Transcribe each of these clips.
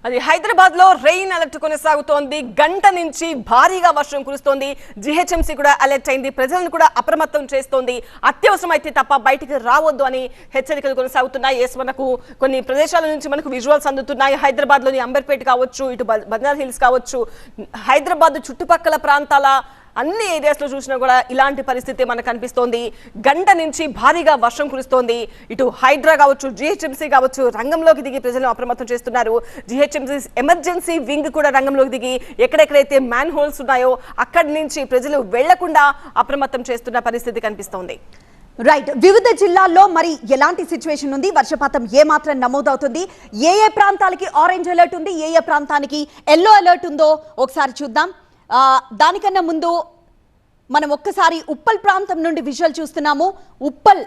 అది హైదరాబాద్ లో rain alert కొనసాగుతోంది. గంట నుంచి భారీగా వర్షం కురుస్తోంది. జీహెచ్ఎంసీ కూడా అలర్ట్ అయింది. ప్రజలను కూడా అప్రమత్తం చేస్తోంది. అత్యవసరమైతే తప్ప బయటికి రావద్దు అని హెచ్చరికలు కొనసాగుతున్నాయి. మనకు కొన్ని ప్రదేశాల నుంచి మనకు విజువల్స్ అందుతున్నాయి. హైదరాబాద్ లోని అంబర్పేట కావచ్చు, ఇటు బంజారా హిల్స్ కావచ్చు, హైదరాబాద్ చుట్టుపక్కల ప్రాంతాల అన్ని ఏరియాస్ లో చూసినా కూడా ఇలాంటి పరిస్థితి మనకు కనిపిస్తోంది. గంట నుంచి భారీగా వర్షం కురుస్తోంది. ఇటు హైడ్రా కావచ్చు, జీహెచ్ఎంసీ కావచ్చు రంగంలోకి దిగి ప్రజలను అప్రమత్తం చేస్తున్నారు. జీహెచ్ఎంసీ ఎమర్జెన్సీ వింగ్ కూడా రంగంలోకి దిగి ఎక్కడెక్కడైతే మ్యాన్ హోల్స్ ఉన్నాయో అక్కడి నుంచి ప్రజలు వెళ్లకుండా అప్రమత్తం చేస్తున్న పరిస్థితి కనిపిస్తోంది. రైట్, వివిధ జిల్లాల్లో మరి ఎలాంటి సిచ్యువేషన్ ఉంది, వర్షపాతం ఏ మాత్రం నమోదవుతుంది, ఏ ప్రాంతాలకి ఆరెంజ్ అలర్ట్ ఉంది, ఏ ప్రాంతానికి ఎల్లో అలర్ట్ ఉందో ఒకసారి చూద్దాం. దానికన్నా ముందు మనం ఒక్కసారి ఉప్పల్ ప్రాంతం నుండి విజువల్ చూస్తున్నాము. ఉప్పల్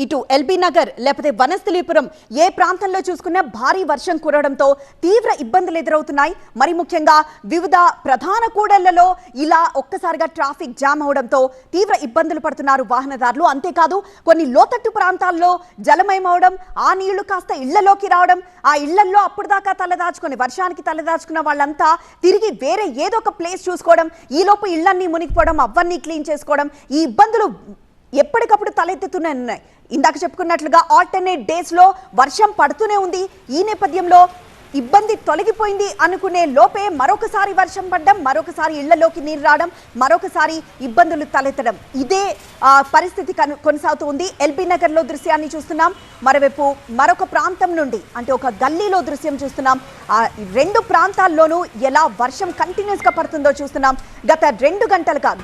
ఇటు ఎల్బీ నగర్ లేకపోతే వనస్థలీపురం ఏ ప్రాంతంలో చూసుకున్నా భారీ వర్షం కురవడంతో తీవ్ర ఇబ్బందులు ఎదురవుతున్నాయి. మరి ముఖ్యంగా వివిధ ప్రధాన కూడళ్లలో ఇలా ఒక్కసారిగా ట్రాఫిక్ జామ్ అవడంతో తీవ్ర ఇబ్బందులు పడుతున్నారు వాహనదారులు. అంతేకాదు కొన్ని లోతట్టు ప్రాంతాల్లో జలమయం అవడం, ఆ నీళ్లు కాస్త ఇళ్లలోకి రావడం, ఆ ఇళ్లల్లో అప్పుడు దాకా తలదాచుకొని వర్షానికి తలదాచుకున్న వాళ్ళంతా తిరిగి వేరే ఏదో ఒక ప్లేస్ చూసుకోవడం, ఈలోపు ఇళ్లన్నీ మునిగిపోవడం, అవన్నీ క్లీన్ చేసుకోవడం, ఈ ఇబ్బందులు ఎప్పటికప్పుడు తలెత్తుతున్నాయి. ఇందాక చెప్పుకున్నట్లుగా ఆల్టర్నేట్ డేస్ లో వర్షం పడుతూనే ఉంది. ఈ నేపథ్యంలో ఇబ్బంది తొలగిపోయింది అనుకునే లోపే మరొకసారి వర్షం పడడం, మరొకసారి ఇళ్లలోకి నీరు రావడం, మరొకసారి ఇబ్బందులు తలెత్తడం, ఇదే పరిస్థితి కొనసాగుతూ ఉంది. ఎల్బీ నగర్ లో దృశ్యాన్ని చూస్తున్నాం. మరోవైపు మరొక ప్రాంతం నుండి అంటే ఒక గల్లీలో దృశ్యం చూస్తున్నాం. ఆ రెండు ప్రాంతాల్లోనూ ఎలా వర్షం కంటిన్యూస్ గా పడుతుందో చూస్తున్నాం. గత 2 గంటలుగా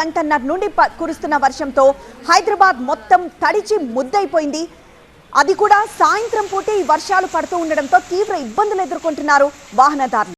గంటన్నర నుండి కురుస్తున్న వర్షంతో హైదరాబాద్ మొత్తం తడిచి ముద్దైపోయింది. అది కూడా సాయంత్రం పూటే ఈ వర్షాలు పడుతూ ఉండడంతో తీవ్ర ఇబ్బందులు ఎదుర్కొంటున్నారు వాహనదారులు.